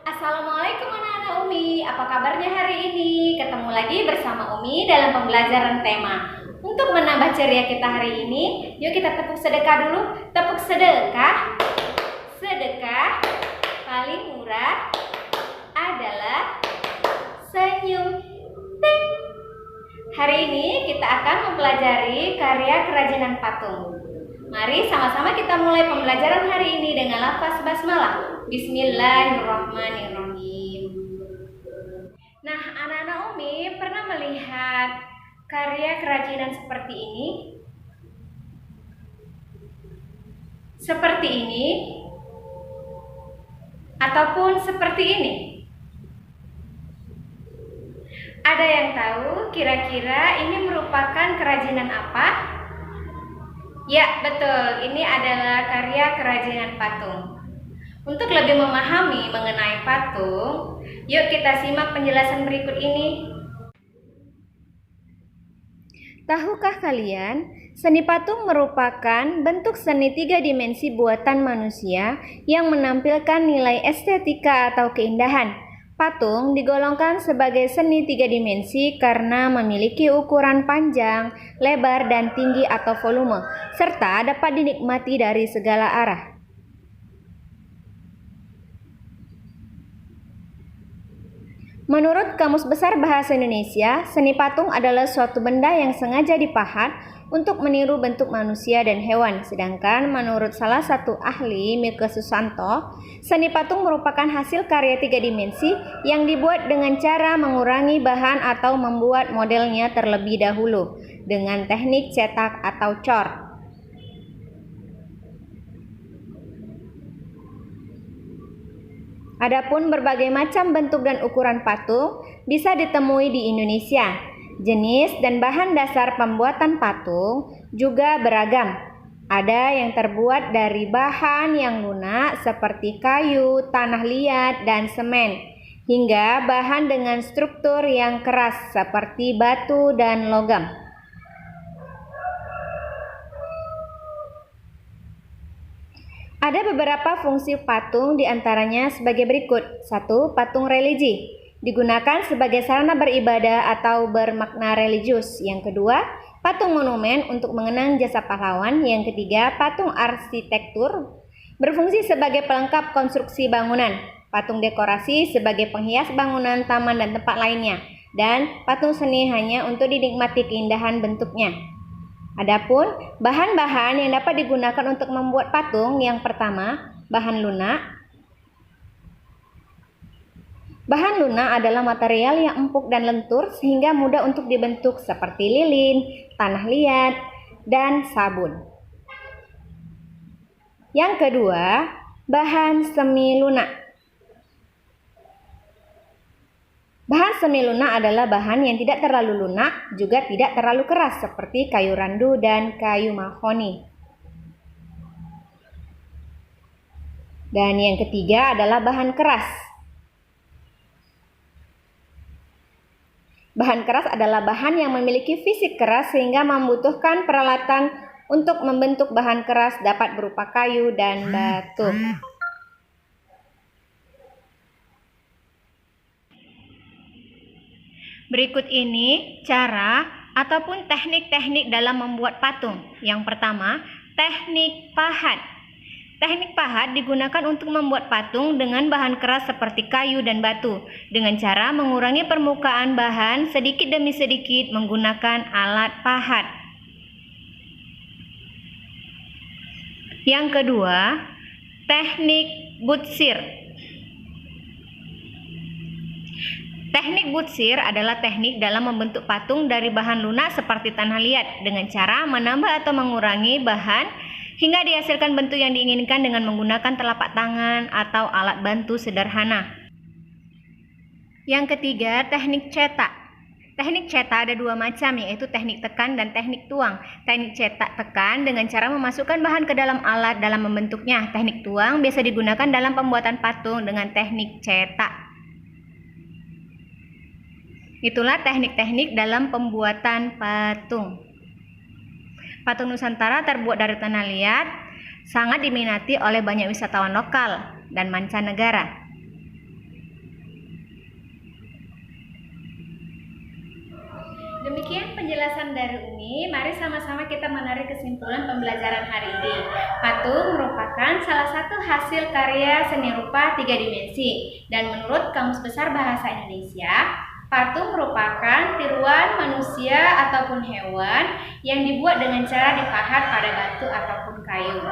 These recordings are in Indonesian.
Assalamualaikum anak-anak Umi, apa kabarnya hari ini? Ketemu lagi bersama Umi dalam pembelajaran tema. Untuk menambah ceria kita hari ini, yuk kita tepuk sedekah dulu. Tepuk sedekah. Sedekah paling murah adalah senyum. Ting. Hari ini kita akan mempelajari karya kerajinan patung. Mari sama-sama kita mulai pembelajaran hari ini dengan lafaz basmalah. Bismillahirrahmanirrahim. Nah, anak-anak Umi pernah melihat karya kerajinan seperti ini? Seperti ini? Ataupun seperti ini? Ada yang tahu kira-kira ini merupakan kerajinan apa? Ya, betul. Ini adalah karya kerajinan patung. Untuk lebih memahami mengenai patung, yuk kita simak penjelasan berikut ini. Tahukah kalian, seni patung merupakan bentuk seni 3 dimensi buatan manusia yang menampilkan nilai estetika atau keindahan. Patung digolongkan sebagai seni 3 dimensi karena memiliki ukuran panjang, lebar, dan tinggi atau volume, serta dapat dinikmati dari segala arah. Menurut Kamus Besar Bahasa Indonesia, seni patung adalah suatu benda yang sengaja dipahat untuk meniru bentuk manusia dan hewan. Sedangkan menurut salah satu ahli, Mika Susanto, seni patung merupakan hasil karya 3 dimensi yang dibuat dengan cara mengurangi bahan atau membuat modelnya terlebih dahulu dengan teknik cetak atau cor. Adapun berbagai macam bentuk dan ukuran patung bisa ditemui di Indonesia. Jenis dan bahan dasar pembuatan patung juga beragam. Ada yang terbuat dari bahan yang lunak seperti kayu, tanah liat, dan semen, hingga bahan dengan struktur yang keras seperti batu dan logam. Ada beberapa fungsi patung diantaranya sebagai berikut. 1. Patung religi. Digunakan sebagai sarana beribadah atau bermakna religius. Yang kedua, patung monumen untuk mengenang jasa pahlawan. Yang ketiga, patung arsitektur berfungsi sebagai pelengkap konstruksi bangunan. Patung dekorasi sebagai penghias bangunan, taman, dan tempat lainnya. Dan patung seni hanya untuk dinikmati keindahan bentuknya. Adapun bahan-bahan yang dapat digunakan untuk membuat patung, yang pertama, bahan lunak. Bahan lunak adalah material yang empuk dan lentur sehingga mudah untuk dibentuk seperti lilin, tanah liat, dan sabun. Yang kedua, bahan semi lunak. Bahan semi lunak adalah bahan yang tidak terlalu lunak, juga tidak terlalu keras seperti kayu randu dan kayu mahoni. Dan yang ketiga adalah bahan keras. Bahan keras adalah bahan yang memiliki fisik keras sehingga membutuhkan peralatan untuk membentuk bahan keras dapat berupa kayu dan batu. Berikut ini cara ataupun teknik-teknik dalam membuat patung. Yang pertama, teknik pahat. Teknik pahat digunakan untuk membuat patung dengan bahan keras seperti kayu dan batu dengan cara mengurangi permukaan bahan sedikit demi sedikit menggunakan alat pahat. Yang kedua, teknik butsir. Teknik butsir adalah teknik dalam membentuk patung dari bahan lunak seperti tanah liat dengan cara menambah atau mengurangi bahan hingga dihasilkan bentuk yang diinginkan dengan menggunakan telapak tangan atau alat bantu sederhana. Yang ketiga, teknik cetak. Teknik cetak ada 2 macam, yaitu teknik tekan dan teknik tuang. Teknik cetak tekan dengan cara memasukkan bahan ke dalam alat dalam membentuknya. Teknik tuang biasa digunakan dalam pembuatan patung dengan teknik cetak. Itulah teknik-teknik dalam pembuatan patung. Patung Nusantara terbuat dari tanah liat, sangat diminati oleh banyak wisatawan lokal dan mancanegara. Demikian penjelasan dari Umi. Mari sama-sama kita menarik kesimpulan pembelajaran hari ini. Patung merupakan salah satu hasil karya seni rupa 3 dimensi. Dan menurut Kamus Besar Bahasa Indonesia, patung merupakan tiruan manusia ataupun hewan yang dibuat dengan cara dipahat pada batu ataupun kayu.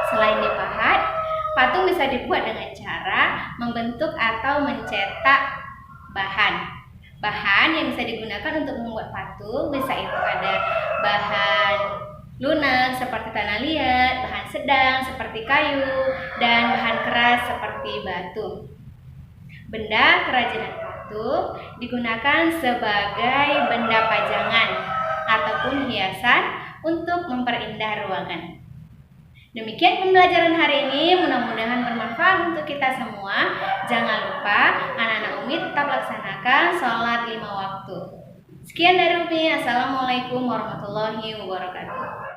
Selain dipahat, patung bisa dibuat dengan cara membentuk atau mencetak bahan. Bahan yang bisa digunakan untuk membuat patung bisa itu ada bahan lunak seperti tanah liat, bahan sedang seperti kayu, dan bahan keras seperti batu. Benda kerajinan patung digunakan sebagai benda pajangan ataupun hiasan untuk memperindah ruangan. Demikian pembelajaran hari ini, mudah-mudahan bermanfaat untuk kita semua. Jangan lupa anak-anak Umi tetap laksanakan sholat 5 waktu. Sekian dari Umi. Assalamualaikum warahmatullahi wabarakatuh.